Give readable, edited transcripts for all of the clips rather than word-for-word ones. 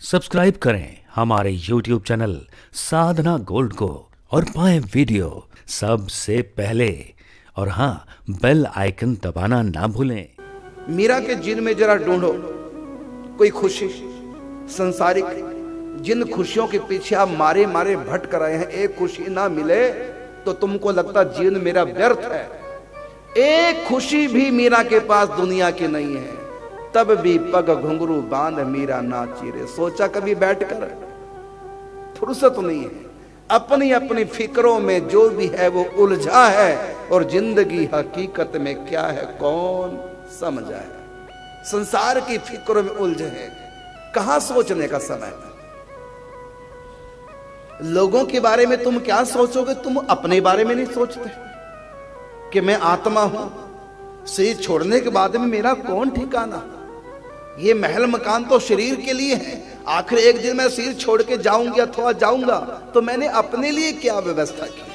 Subscribe करें हमारे YouTube channel साधना gold को और पाएं वीडियो सबसे पहले। और हाँ, बेल आइकन दबाना ना भूलें। मीरा के जिन में जरा ढूंढो कोई खुशी संसारिक, जिन खुशियों के पीछे आप मारे मारे भटक रहे हैं, एक खुशी ना मिले तो तुमको लगता जीवन मेरा व्यर्थ है। एक खुशी भी मीरा के पास दुनिया की नहीं है, तब भी पग घुंघरू बांध मीरा नाची रे। सोचा कभी बैठकर? फुर्सत नहीं है, अपनी अपनी फिक्रों में जो भी है वो उलझा है, और जिंदगी हकीकत में क्या है कौन समझा है। संसार की फिक्रों में उलझे हैं, कहां सोचने का समय है। लोगों के बारे में तुम क्या सोचोगे, तुम अपने बारे में नहीं सोचते कि मैं आत्मा हूं, शरीर छोड़ने के बाद में मेरा कौन ठिकाना। ये महल मकान तो शरीर के लिए है, आखिर एक दिन मैं शरीर छोड़ के जाऊंगी अथवा जाऊंगा, तो मैंने अपने लिए क्या व्यवस्था की।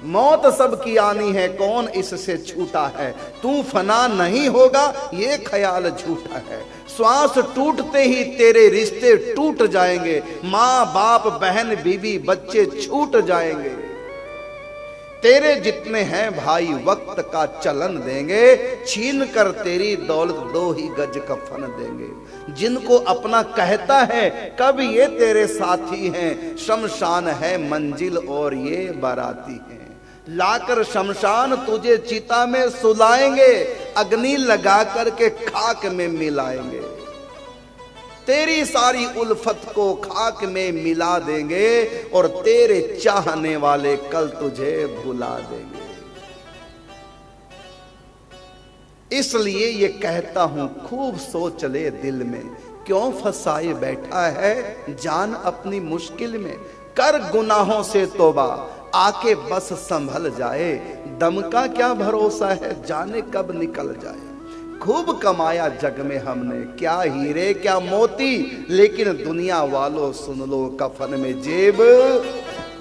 मौत सबकी आनी है, कौन इससे छूटा है। तू फना नहीं होगा ये ख्याल झूठा है। श्वास टूटते ही तेरे रिश्ते टूट जाएंगे, माँ बाप बहन बीवी बच्चे छूट जाएंगे। तेरे जितने हैं भाई वक्त का चलन देंगे, छीन कर तेरी दौलत दो ही गज कफन देंगे। जिनको अपना कहता है कब ये तेरे साथी हैं, शमशान है मंजिल और ये बाराती हैं। लाकर शमशान तुझे चिता में सुलाएंगे, अग्नि लगा करके खाक में मिलाएंगे। तेरी सारी उल्फत को खाक में मिला देंगे, और तेरे चाहने वाले कल तुझे भुला देंगे। इसलिए ये कहता हूं खूब सोच ले दिल में, क्यों फंसाए बैठा है जान अपनी मुश्किल में। कर गुनाहों से तौबा आके बस संभल जाए, दम का क्या भरोसा है जाने कब निकल जाए। खूब कमाया जग में हमने, क्या हीरे क्या मोती, लेकिन दुनिया वालों सुन लो कफन में जेब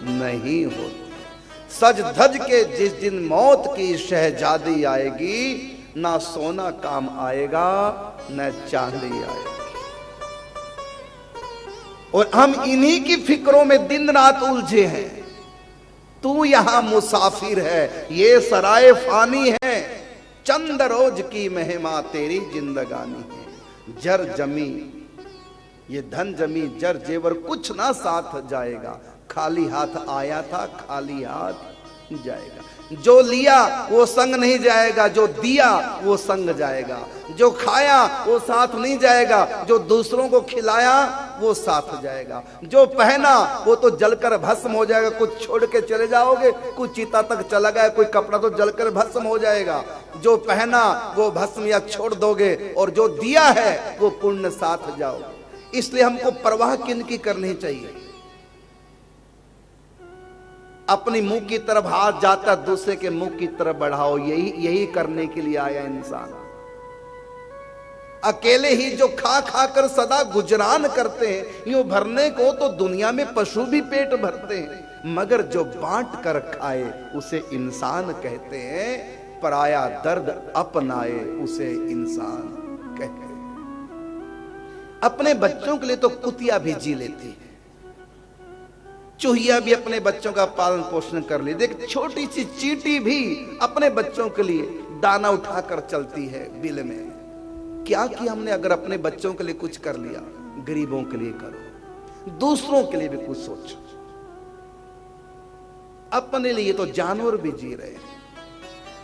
नहीं होती। सज धज के जिस दिन मौत की शहजादी आएगी, ना सोना काम आएगा न चांदी आएगी। और हम इन्हीं की फिक्रों में दिन रात उलझे हैं। तू यहां मुसाफिर है, ये सराय फानी है, चंद रोज की महिमा तेरी जिंदगानी है। जर जमी ये धन जमी जर जेवर कुछ ना साथ जाएगा, खाली हाथ आया था खाली हाथ जाएगा। जो लिया वो संग नहीं जाएगा, जो दिया वो संग जाएगा। जो खाया वो साथ नहीं जाएगा, जो दूसरों को खिलाया वो साथ जाएगा। जो पहना वो तो जलकर भस्म हो जाएगा, कुछ छोड़ के चले जाओगे, कुछ चिता तक चला गया, कोई कपड़ा तो जलकर भस्म हो जाएगा। जो पहना वो भस्म या छोड़ दोगे, और जो दिया है वो पुण्य साथ जाओगे। इसलिए हमको परवाह किनकी करनी चाहिए। अपनी मुंह की तरफ हाथ जाता दूसरे के मुंह की तरफ बढ़ाओ, यही करने के लिए आया इंसान। अकेले ही जो खा खा कर सदा गुजरान करते हैं, यूं भरने को तो दुनिया में पशु भी पेट भरते हैं, मगर जो बांट कर खाए उसे इंसान कहते हैं। पराया दर्द अपनाए उसे इंसान कहते हैं। अपने बच्चों के लिए तो कुतिया भी जी लेती है, चूहिया भी अपने बच्चों का पालन पोषण कर ली। देख, छोटी सी चींटी भी अपने बच्चों के लिए दाना उठाकर चलती है बिल में। क्या किया हमने? अगर अपने बच्चों के लिए कुछ कर लिया, गरीबों के लिए करो, दूसरों के लिए भी कुछ सोचो। अपने लिए तो जानवर भी जी रहे हैं,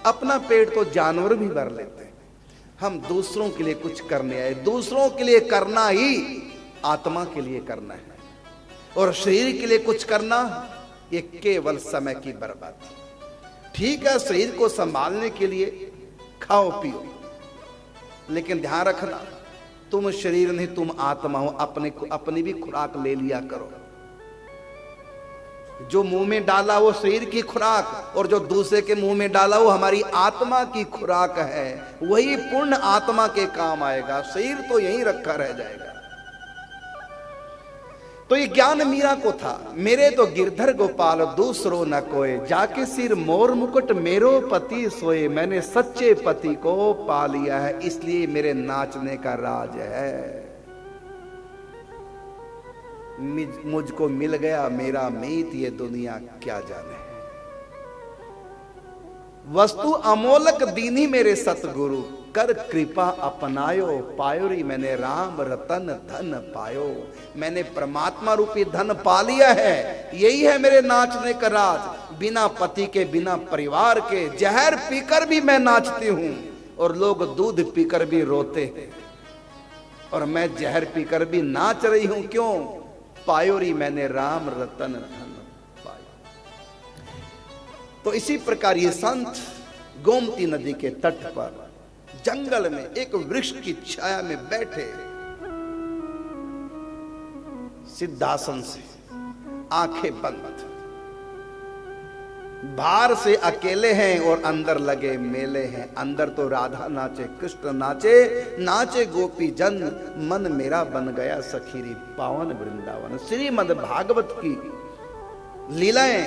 अपना पेट तो जानवर भी भर लेते हैं। हम दूसरों के लिए कुछ करने आए। दूसरों के लिए करना ही आत्मा के लिए करना है, और शरीर के लिए कुछ करना ये केवल समय की बर्बादी। ठीक है, शरीर को संभालने के लिए खाओ पियो, लेकिन ध्यान रखना तुम शरीर नहीं, तुम आत्मा हो। अपनी भी खुराक ले लिया करो। जो मुंह में डाला वो शरीर की खुराक, और जो दूसरे के मुंह में डाला वो हमारी आत्मा की खुराक है। वही पूर्ण आत्मा के काम आएगा, शरीर तो यहीं रखा रह जाएगा। तो ये ज्ञान मीरा को था। मेरे तो गिरधर गोपाल दूसरो न कोय, जाके सिर मोर मुकुट मेरो पति सोए। मैंने सच्चे पति को पा लिया है, इसलिए मेरे नाचने का राज है। मुझको मिल गया मेरा मीत, ये दुनिया क्या जाने। वस्तु अमोलक दीनी मेरे सतगुरु, कर कृपा अपनायो, पायो री मैंने राम रतन धन पायो। मैंने परमात्मा रूपी धन पा लिया है, यही है मेरे नाचने का राज। बिना पति के, बिना परिवार के, जहर पीकर भी मैं नाचती हूं और लोग दूध पीकर भी रोते हैं, और मैं जहर पीकर भी नाच रही हूं। क्यों? पायो री मैंने राम रतन धन पायो। तो इसी प्रकार ये संत गोमती नदी के तट पर जंगल में एक वृक्ष की छाया में बैठे, सिद्धासन से आंखें बंद, बाहर से अकेले हैं और अंदर लगे मेले हैं। अंदर तो राधा नाचे, कृष्ण नाचे, नाचे गोपी जन, मन मेरा बन गया सखीरी पावन वृंदावन। श्रीमद् भागवत की लीलाएं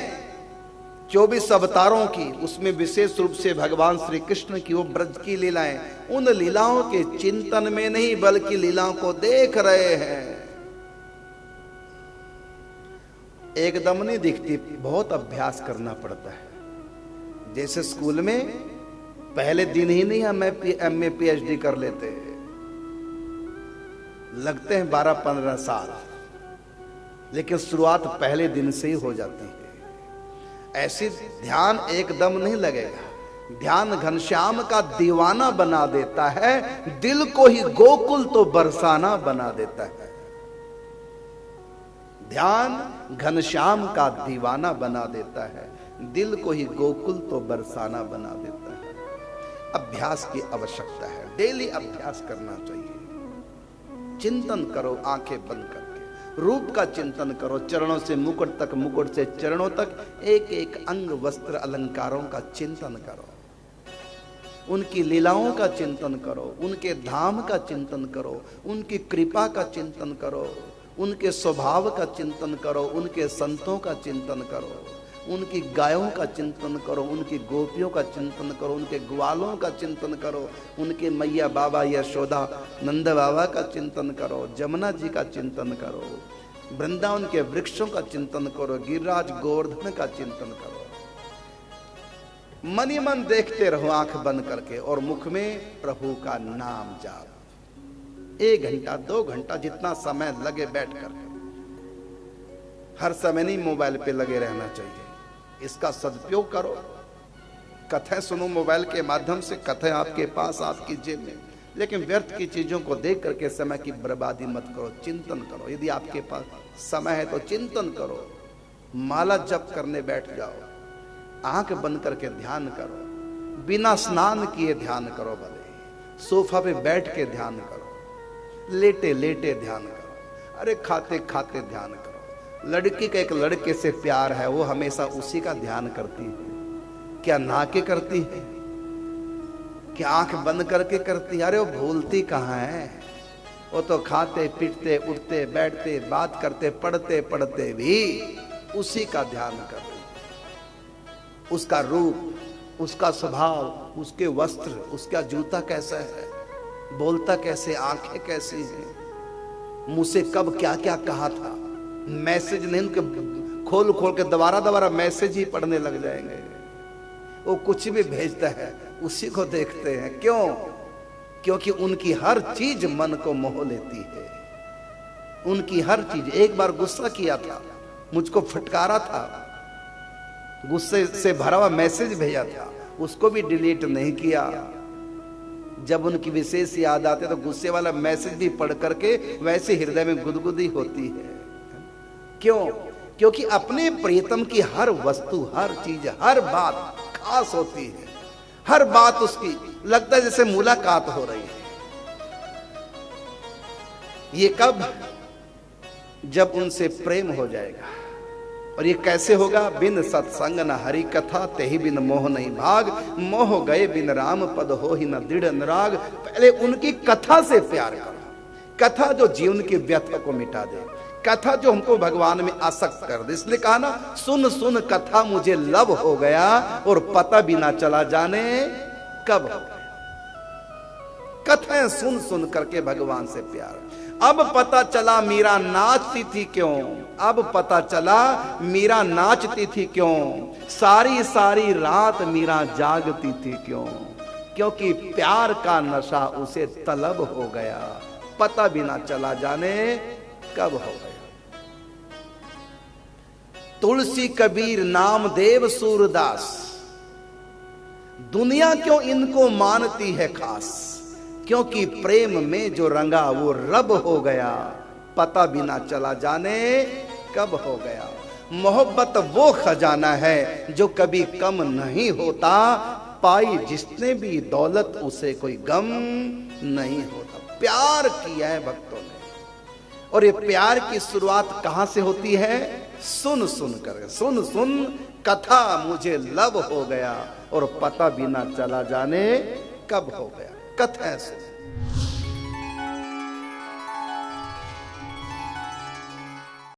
24 अवतारों की, उसमें विशेष रूप से भगवान श्री कृष्ण की वो ब्रज की लीलाएं, उन लीलाओं के चिंतन में नहीं बल्कि लीलाओं को देख रहे हैं। एकदम नहीं दिखती, बहुत अभ्यास करना पड़ता है। जैसे स्कूल में पहले दिन ही नहीं हम एमए पीएचडी कर लेते हैं, लगते हैं 12-15 साल, लेकिन शुरुआत पहले दिन से ही हो जाती है। ऐसे ध्यान एकदम नहीं लगेगा। ध्यान घनश्याम का दीवाना बना देता है, दिल को ही गोकुल तो बरसाना बना देता है। ध्यान घनश्याम का दीवाना बना देता है, दिल को ही गोकुल तो बरसाना बना देता है। अभ्यास की आवश्यकता है, डेली अभ्यास करना चाहिए। चिंतन करो आंखें बंद करके, रूप का चिंतन करो, चरणों से मुकुट तक, मुकुट से चरणों तक, एक एक अंग वस्त्र अलंकारों का चिंतन करो, उनकी लीलाओं का चिंतन करो, उनके धाम का चिंतन करो, उनकी कृपा का चिंतन करो, उनके स्वभाव का चिंतन करो, उनके संतों का चिंतन करो, उनकी गायों का चिंतन करो, उनकी गोपियों का चिंतन करो, उनके ग्वालों का चिंतन करो, उनके मैया बाबा यशोदा नंद बाबा का चिंतन करो, जमुना जी का चिंतन करो, वृंदावन के वृक्षों का चिंतन करो, गिरिराज गोवर्धन का चिंतन करो। मन ही मन देखते रहो आंख बंद करके, और मुख में प्रभु का नाम जाप। 1 घंटा 2 घंटा जितना समय लगे बैठ कर, हर समय नहीं मोबाइल पे लगे रहना चाहिए, इसका सदुपयोग करो। कथें सुनो मोबाइल के माध्यम से, कथें आपके पास, आपकी जेब में, लेकिन व्यर्थ की चीजों को देख करके समय की बर्बादी मत करो, चिंतन करो। यदि आपके पास समय है तो चिंतन करो, माला जप करने बैठ जाओ, आंख बंद करके ध्यान करो, बिना स्नान किए ध्यान करो, भले सोफा पे बैठ के ध्यान करो, लेटे लेटे ध्यान करो, अरे खाते खाते ध्यान करो। लड़की का एक लड़के से प्यार है, वो हमेशा उसी का ध्यान करती है। क्या ना के करती है? क्या आंख बंद करके करती है? अरे वो भूलती कहाँ है, वो तो खाते पीटते उठते बैठते बात करते पढ़ते पढ़ते भी उसी का ध्यान कर रही। उसका रूप, उसका स्वभाव, उसके वस्त्र, उसका जूता कैसा है, बोलता कैसे, आंखें कैसी हैं, मुंह से कब क्या क्या कहा था, मैसेज नहीं उनके खोल खोल के दोबारा मैसेज ही पढ़ने लग जाएंगे। वो कुछ भी भेजता है उसी को देखते हैं। क्यों? क्योंकि उनकी हर चीज मन को मोह लेती है, उनकी हर चीज। एक बार गुस्सा किया था, मुझको फटकारा था, गुस्से से भरा हुआ मैसेज भेजा था, उसको भी डिलीट नहीं किया। जब उनकी विशेष याद आते तो गुस्से वाला मैसेज भी पढ़ करके वैसे हृदय में गुदगुदी होती है। क्यों? क्योंकि अपने प्रियतम की हर वस्तु, हर चीज, हर बात खास होती है, हर बात उसकी लगता है जैसे मुलाकात हो रही है। ये कब? जब उनसे प्रेम हो जाएगा। और ये कैसे होगा? बिन सत्संग न हरि कथा, तेहि बिन मोह नहीं भाग, मोह गए बिन राम पद हो ही न दृढ़ अनुराग। पहले उनकी कथा से प्यार करो, कथा जो जीवन की व्यथा को मिटा दे, कथा जो हमको भगवान में आसक्त कर दे। इसलिए कहा ना, सुन सुन कथा मुझे लब हो गया और पता भी ना चला जाने कब हो गया। कथाएं सुन सुन करके भगवान से प्यार। अब पता चला मीरा नाचती थी क्यों, अब पता चला मीरा नाचती थी क्यों, सारी सारी रात मीरा जागती थी क्यों, क्योंकि प्यार का नशा उसे तलब हो गया, पता भी ना चला जाने कब हो गया। तुलसी कबीर नामदेव सूरदास, दुनिया क्यों इनको मानती है खास, क्योंकि प्रेम में जो रंगा वो रब हो गया, पता भी ना चला जाने कब हो गया। मोहब्बत वो खजाना है जो कभी कम नहीं होता, पाई जिसने भी दौलत उसे कोई गम नहीं होता। प्यार किया है भक्तों ने, और ये प्यार की शुरुआत कहां से होती है? सुन सुन कर, सुन सुन कथा मुझे लब हो गया, और पता भी ना चला जाने कब हो गया। कथा सुन।